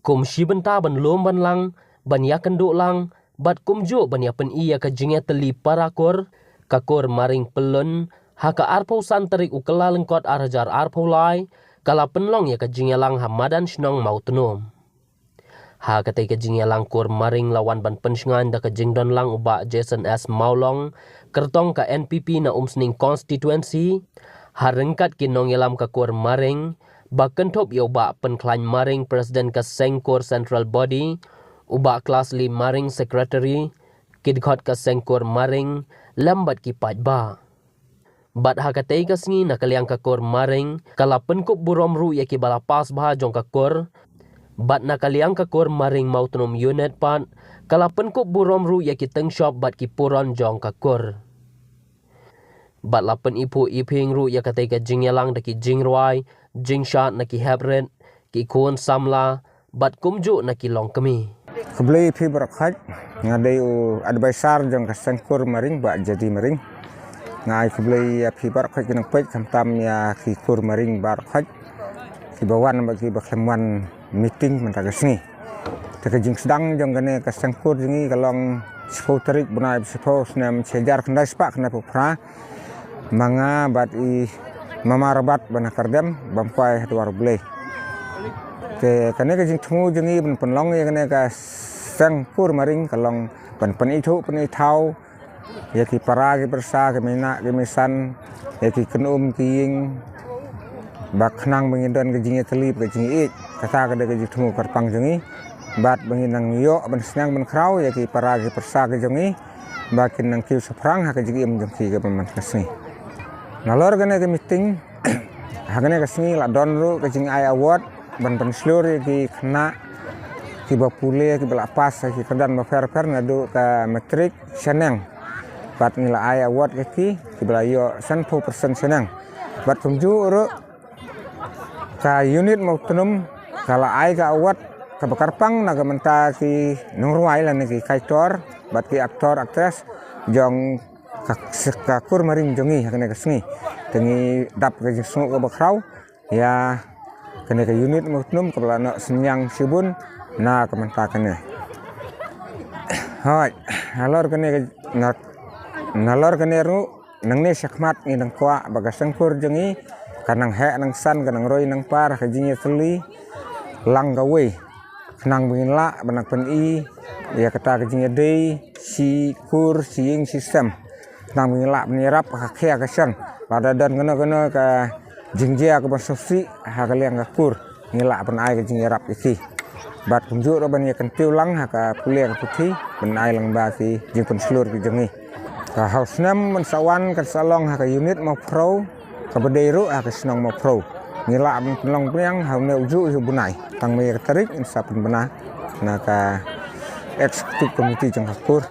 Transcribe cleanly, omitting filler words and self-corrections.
kum shibenta ban lom ban lang ban yakan do lang bat kum jo ban yapen iya ka jinge teli parakor kakor maring pelun haka arpo santarik ukela lengkot arajar arpo lai kala penlong ya ka jinge lang hamadan shnong mautunom ha katai ka jinge lang kor maring lawan ban pensngan da ka jingdon lang uba Jason S Maulong kertong ka NPP na umsning constituency harengkat kinong yalam ka kor maring bakentop ya uba penklain maring presiden ka sengkor central body uba kelas li maring secretary kidkhot ka sengkor maring lambat ki ba bat hakatai ka singi nakaliang ka kor maring kala penkop burom ru ya ki balapas bah jong ka kor bat nakaliang ka kor maring mautonom unit pat kala penkop burom ru ya ki teng shop bat ki puron jong ka kor bat lapen ipu iping ru ya katai ka jingyalang daki jingrwai jingshat naki hebret ki kon samla bat kumju naki long kemi Keblai pi berakhat ngadai advisor jong kasengkur maring ba jadi maring ngai keblai pi berakhat kinang pet kamtam ya ki kur maring berakhat ki bawan bagi bakleman meeting mentagasni taka jing sedang jong gane kasengkur jingi kalong sepau tarik bunai sepau senam sejar kendai sepak kena pupra manga bat i mamarabat bana kardem bampai hatuar blai ke kane ka jing thungu jingi ban penlong ya kane ka sengkur maring kalong ban penithu penithau ya ki para ki persa ki mina ki misan ya ki kenum kiing bak nang bangindon ka jingi telip ka jingi ik kata ka de ka jing thungu karpang jingi bat banginang yo ban senang ban krau ya ki para ki persa ka jingi bakin nang kiu saprang ha ka jingi jong ki ka paman kasni nalor gane ke meeting hagane ke singi la donru ke jing ai award ban penslur ki kena ki bapule ki belapas ki kedan mafer ngadu ka metrik seneng bat ngila ai award ki belayo 100% seneng bat pemju ru ka unit mautonum kala ai ka award ka bakarpang naga menta ki nungruai lan ki kaitor bat ki aktor aktris jong ka kur maring jongi hakane kasngi tengi dap ka jisung ka bakrau ya kene ka unit mutnum ka balana senyang sibun na ka mentakane hoi nalor kene ru nangne sakmat ni nang kwa baga sengkur jongi kanang he nang san kanang roi nang par ka jingi teli lang gawe nang bingla banak pen i ya kata ka jingi dei si kur siing sistem nang mengilap menyerap kakek kesan pada dan kena ke jingjia ke basofsi hakaliang kakur ngilap pen ai ke jingyerap iki bat kunjuk ro ban ya kentiu lang haka pulia ke putih ben ai lang ba ki jing pen slur ki jengi ka hausnam men sawan ke salong haka unit mau pro ke bedeiru haka senong mau pro ngilap ben penlong piang haune uju bunai tang me tarik insap ben bena na ka eksekutif komiti jeng kakur